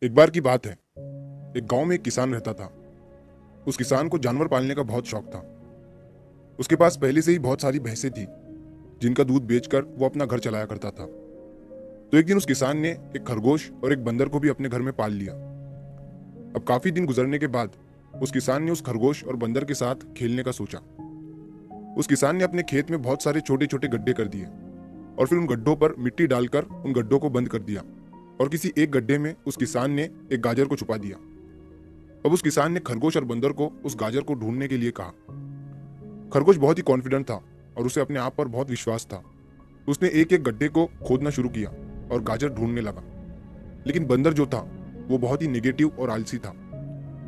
एक बार की बात है। एक गांव में एक किसान रहता था। उस किसान को जानवर पालने का बहुत शौक था। उसके पास पहले से ही बहुत सारी भैंसें थी, जिनका दूध बेचकर वो अपना घर चलाया करता था। तो एक दिन उस किसान ने एक खरगोश और एक बंदर को भी अपने घर में पाल लिया। अब काफी दिन गुजरने के बाद उस किसान ने उस खरगोश और बंदर के साथ खेलने का सोचा। उस किसान ने अपने खेत में बहुत सारे छोटे छोटे गड्ढे कर दिए और फिर उन गड्ढों पर मिट्टी डालकर उन गड्ढों को बंद कर दिया और किसी एक गड्ढे में उस किसान ने एक गाजर को छुपा दिया। अब उस किसान ने खरगोश और बंदर को उस गाजर को ढूंढने के लिए कहा। खरगोश बहुत ही कॉन्फिडेंट था और उसे अपने आप पर बहुत विश्वास था। उसने एक एक गड्ढे को खोदना शुरू किया और गाजर ढूंढने लगा। लेकिन बंदर जो था वो बहुत ही नेगेटिव और आलसी था।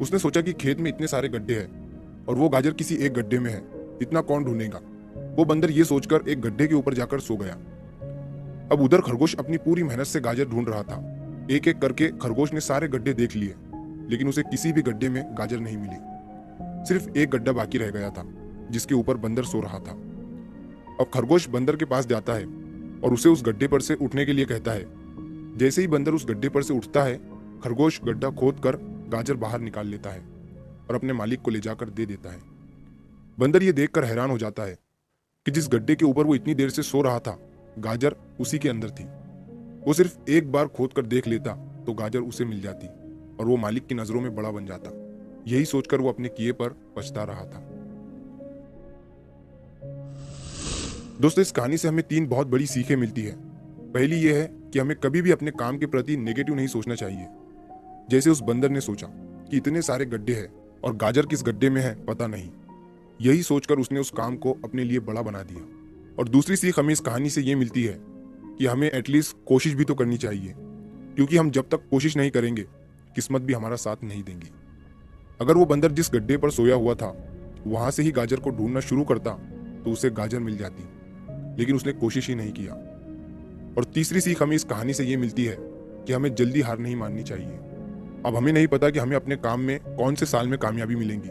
उसने सोचा कि खेत में इतने सारे गड्ढे हैं और वो गाजर किसी एक गड्ढे में है, इतना कौन ढूंढेगा। वो बंदर ये सोचकर एक गड्ढे के ऊपर जाकर सो गया। अब उधर खरगोश अपनी पूरी मेहनत से गाजर ढूंढ रहा था। एक एक करके खरगोश ने सारे गड्ढे देख लिए, लेकिन उसे किसी भी गड्ढे में गाजर नहीं मिली। सिर्फ एक गड्ढा बाकी रह गया था, जिसके ऊपर बंदर सो रहा था। अब खरगोश बंदर के पास जाता है और उसे उस गड्ढे पर से उठने के लिए कहता है। जैसे ही बंदर उस गड्ढे पर से उठता है, खरगोश गड्ढा खोद कर गाजर बाहर निकाल लेता है और अपने मालिक को ले जाकर दे देता है। बंदर ये देखकर हैरान हो जाता है कि जिस गड्ढे के ऊपर वो इतनी देर से सो रहा था, गाजर उसी के अंदर थी। वो सिर्फ एक बार खोद कर देख लेता तो गाजर उसे मिल जाती और वो मालिक की नजरों में बड़ा बन जाता। यही सोचकर वो अपने किए पर पछता रहा था। दोस्तों, इस कहानी से हमें तीन बहुत बड़ी सीखें मिलती है। पहली ये है कि हमें कभी भी अपने काम के प्रति नेगेटिव नहीं सोचना चाहिए। जैसे उस बंदर ने सोचा कि इतने सारे गड्ढे हैं और गाजर किस गड्ढे में है पता नहीं। यही सोचकर उसने उस काम को अपने लिए बड़ा बना दिया। और दूसरी सीख हमें इस कहानी से ये मिलती है कि हमें एटलीस्ट कोशिश भी तो करनी चाहिए, क्योंकि हम जब तक कोशिश नहीं करेंगे किस्मत भी हमारा साथ नहीं देंगी। अगर वो बंदर जिस गड्ढे पर सोया हुआ था वहां से ही गाजर को ढूंढना शुरू करता तो उसे गाजर मिल जाती, लेकिन उसने कोशिश ही नहीं किया। और तीसरी सीख हमें इस कहानी से ये मिलती है कि हमें जल्दी हार नहीं माननी चाहिए। अब हमें नहीं पता कि हमें अपने काम में कौन से साल में कामयाबी मिलेंगी।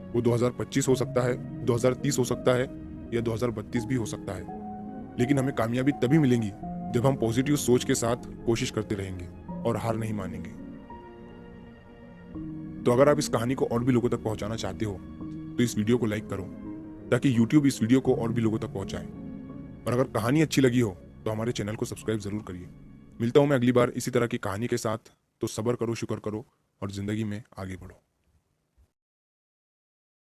वो 2025 हो सकता है, 2030 हो सकता है या 2032 भी हो सकता है, लेकिन हमें कामयाबी तभी मिलेंगी जब हम पॉजिटिव सोच के साथ कोशिश करते रहेंगे और हार नहीं मानेंगे। तो अगर आप इस कहानी को और भी लोगों तक पहुंचाना चाहते हो तो इस वीडियो को लाइक करो, ताकि YouTube इस वीडियो को और भी लोगों तक पहुंचाए। और अगर कहानी अच्छी लगी हो तो हमारे चैनल को सब्सक्राइब जरूर करिए। मिलता हूं मैं अगली बार इसी तरह की कहानी के साथ। तो सब्र करो, शुक्र करो और जिंदगी में आगे बढ़ो।